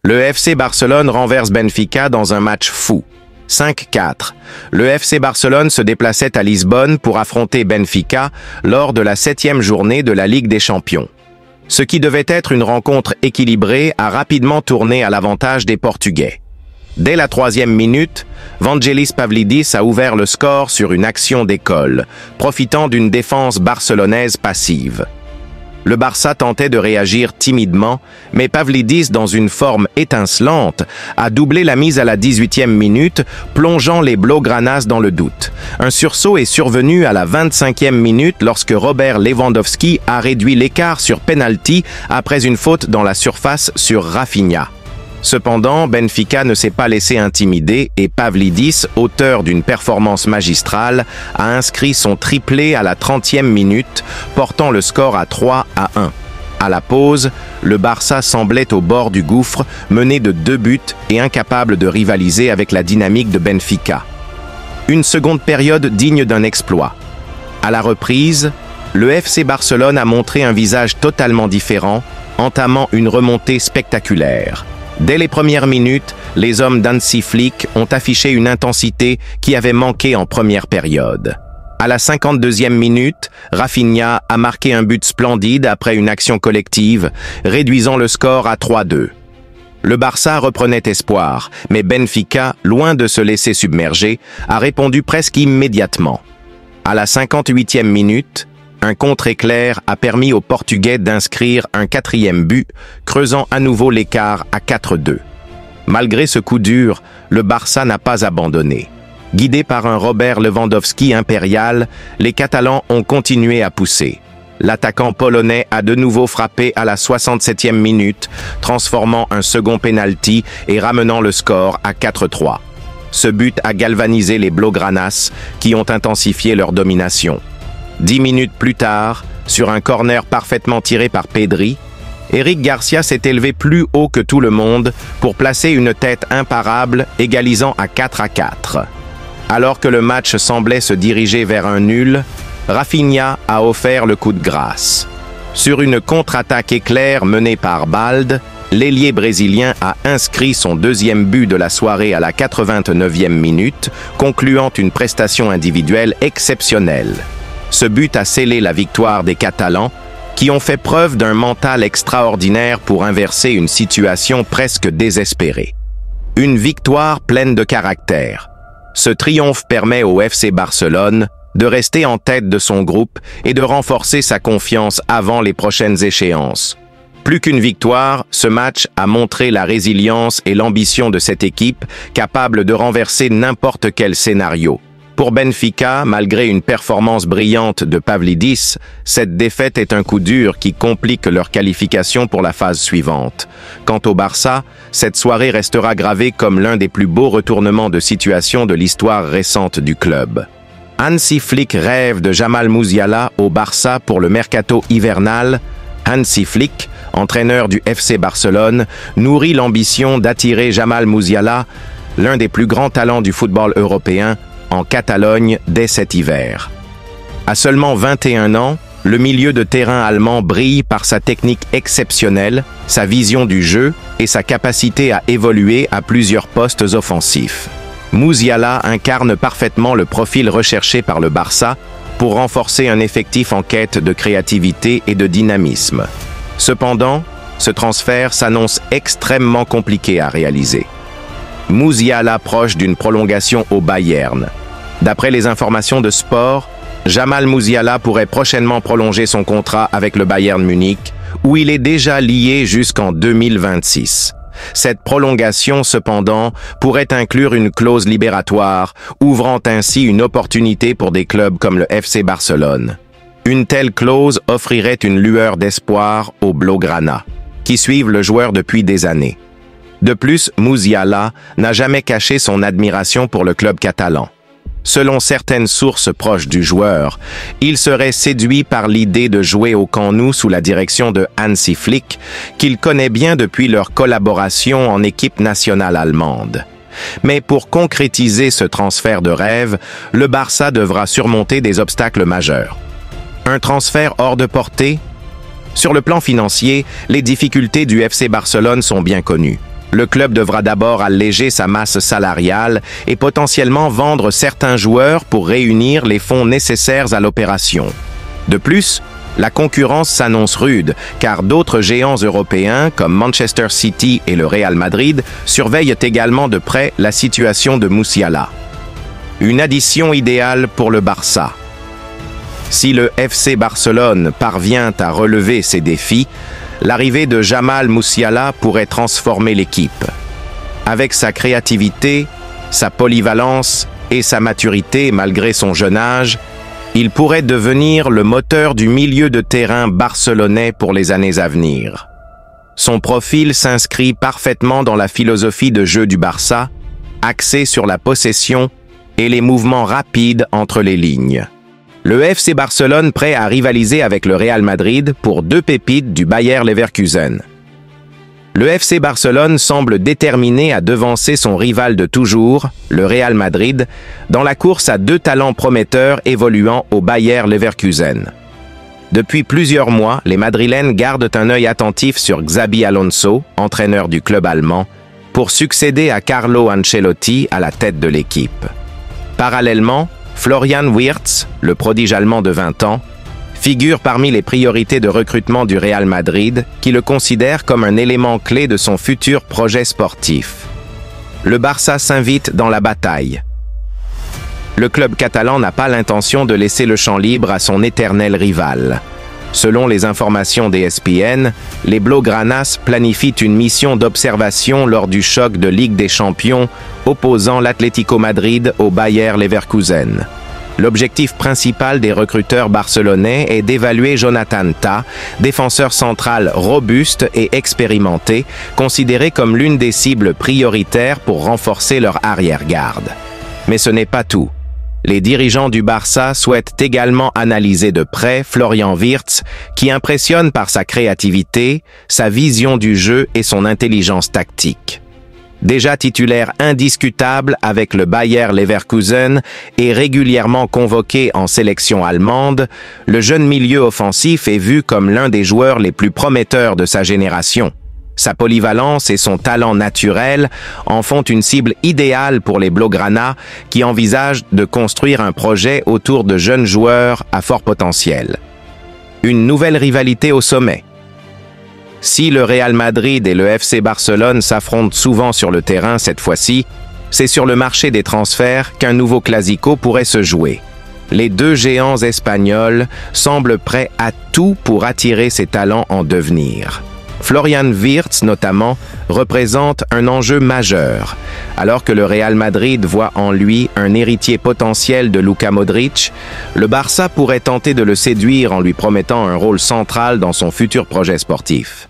Le FC Barcelone renverse Benfica dans un match fou. 5-4. Le FC Barcelone se déplaçait à Lisbonne pour affronter Benfica lors de la 7e journée de la Ligue des Champions. Ce qui devait être une rencontre équilibrée a rapidement tourné à l'avantage des Portugais. Dès la 3e minute, Vangelis Pavlidis a ouvert le score sur une action d'école, profitant d'une défense barcelonaise passive. Le Barça tentait de réagir timidement, mais Pavlidis, dans une forme étincelante, a doublé la mise à la 18e minute, plongeant les Blaugranas dans le doute. Un sursaut est survenu à la 25e minute lorsque Robert Lewandowski a réduit l'écart sur penalty après une faute dans la surface sur Rafinha. Cependant, Benfica ne s'est pas laissé intimider et Pavlidis, auteur d'une performance magistrale, a inscrit son triplé à la 30e minute, portant le score à 3-1. À la pause, le Barça semblait au bord du gouffre, mené de 2 buts et incapable de rivaliser avec la dynamique de Benfica. Une seconde période digne d'un exploit. À la reprise, le FC Barcelone a montré un visage totalement différent, entamant une remontée spectaculaire. Dès les premières minutes, les hommes d'Hansi Flick ont affiché une intensité qui avait manqué en première période. À la 52e minute, Rafinha a marqué un but splendide après une action collective, réduisant le score à 3-2. Le Barça reprenait espoir, mais Benfica, loin de se laisser submerger, a répondu presque immédiatement. À la 58e minute, un contre-éclair a permis aux Portugais d'inscrire un 4e but, creusant à nouveau l'écart à 4-2. Malgré ce coup dur, le Barça n'a pas abandonné. Guidés par un Robert Lewandowski impérial, les Catalans ont continué à pousser. L'attaquant polonais a de nouveau frappé à la 67e minute, transformant un second penalty et ramenant le score à 4-3. Ce but a galvanisé les Blaugranas, qui ont intensifié leur domination. 10 minutes plus tard, sur un corner parfaitement tiré par Pedri, Eric Garcia s'est élevé plus haut que tout le monde pour placer une tête imparable, égalisant à 4-4. Alors que le match semblait se diriger vers un nul, Rafinha a offert le coup de grâce. Sur une contre-attaque éclair menée par Balde, l'ailier brésilien a inscrit son 2e but de la soirée à la 89e minute, concluant une prestation individuelle exceptionnelle. Ce but a scellé la victoire des Catalans, qui ont fait preuve d'un mental extraordinaire pour inverser une situation presque désespérée. Une victoire pleine de caractère. Ce triomphe permet au FC Barcelone de rester en tête de son groupe et de renforcer sa confiance avant les prochaines échéances. Plus qu'une victoire, ce match a montré la résilience et l'ambition de cette équipe, capable de renverser n'importe quel scénario. Pour Benfica, malgré une performance brillante de Pavlidis, cette défaite est un coup dur qui complique leur qualification pour la phase suivante. Quant au Barça, cette soirée restera gravée comme l'un des plus beaux retournements de situation de l'histoire récente du club. Hansi Flick rêve de Jamal Musiala au Barça pour le mercato hivernal. Hansi Flick, entraîneur du FC Barcelone, nourrit l'ambition d'attirer Jamal Musiala, l'un des plus grands talents du football européen, en Catalogne dès cet hiver. À seulement 21 ans, le milieu de terrain allemand brille par sa technique exceptionnelle, sa vision du jeu et sa capacité à évoluer à plusieurs postes offensifs. Musiala incarne parfaitement le profil recherché par le Barça pour renforcer un effectif en quête de créativité et de dynamisme. Cependant, ce transfert s'annonce extrêmement compliqué à réaliser. Musiala proche d'une prolongation au Bayern. D'après les informations de Sport, Jamal Musiala pourrait prochainement prolonger son contrat avec le Bayern Munich, où il est déjà lié jusqu'en 2026. Cette prolongation, cependant, pourrait inclure une clause libératoire, ouvrant ainsi une opportunité pour des clubs comme le FC Barcelone. Une telle clause offrirait une lueur d'espoir aux Blaugrana, qui suivent le joueur depuis des années. De plus, Musiala n'a jamais caché son admiration pour le club catalan. Selon certaines sources proches du joueur, il serait séduit par l'idée de jouer au Camp Nou sous la direction de Hansi Flick, qu'il connaît bien depuis leur collaboration en équipe nationale allemande. Mais pour concrétiser ce transfert de rêve, le Barça devra surmonter des obstacles majeurs. Un transfert hors de portée? Sur le plan financier, les difficultés du FC Barcelone sont bien connues. Le club devra d'abord alléger sa masse salariale et potentiellement vendre certains joueurs pour réunir les fonds nécessaires à l'opération. De plus, la concurrence s'annonce rude, car d'autres géants européens comme Manchester City et le Real Madrid surveillent également de près la situation de Musiala. Une addition idéale pour le Barça. Si le FC Barcelone parvient à relever ces défis, l'arrivée de Jamal Musiala pourrait transformer l'équipe. Avec sa créativité, sa polyvalence et sa maturité malgré son jeune âge, il pourrait devenir le moteur du milieu de terrain barcelonais pour les années à venir. Son profil s'inscrit parfaitement dans la philosophie de jeu du Barça, axée sur la possession et les mouvements rapides entre les lignes. Le FC Barcelone prêt à rivaliser avec le Real Madrid pour deux pépites du Bayer Leverkusen. Le FC Barcelone semble déterminé à devancer son rival de toujours, le Real Madrid, dans la course à deux talents prometteurs évoluant au Bayer Leverkusen. Depuis plusieurs mois, les Madrilènes gardent un œil attentif sur Xabi Alonso, entraîneur du club allemand, pour succéder à Carlo Ancelotti à la tête de l'équipe. Parallèlement, Florian Wirtz, le prodige allemand de 20 ans, figure parmi les priorités de recrutement du Real Madrid, qui le considère comme un élément clé de son futur projet sportif. Le Barça s'invite dans la bataille. Le club catalan n'a pas l'intention de laisser le champ libre à son éternel rival. Selon les informations d'ESPN, les Blaugranas planifient une mission d'observation lors du choc de Ligue des Champions opposant l'Atlético Madrid au Bayer Leverkusen. L'objectif principal des recruteurs barcelonais est d'évaluer Jonathan Tah, défenseur central robuste et expérimenté, considéré comme l'une des cibles prioritaires pour renforcer leur arrière-garde. Mais ce n'est pas tout. Les dirigeants du Barça souhaitent également analyser de près Florian Wirtz, qui impressionne par sa créativité, sa vision du jeu et son intelligence tactique. Déjà titulaire indiscutable avec le Bayer Leverkusen et régulièrement convoqué en sélection allemande, le jeune milieu offensif est vu comme l'un des joueurs les plus prometteurs de sa génération. Sa polyvalence et son talent naturel en font une cible idéale pour les Blaugrana qui envisagent de construire un projet autour de jeunes joueurs à fort potentiel. Une nouvelle rivalité au sommet. Si le Real Madrid et le FC Barcelone s'affrontent souvent sur le terrain cette fois-ci, c'est sur le marché des transferts qu'un nouveau classico pourrait se jouer. Les deux géants espagnols semblent prêts à tout pour attirer ces talents en devenir. Florian Wirtz, notamment, représente un enjeu majeur, alors que le Real Madrid voit en lui un héritier potentiel de Luka Modric. Le Barça pourrait tenter de le séduire en lui promettant un rôle central dans son futur projet sportif.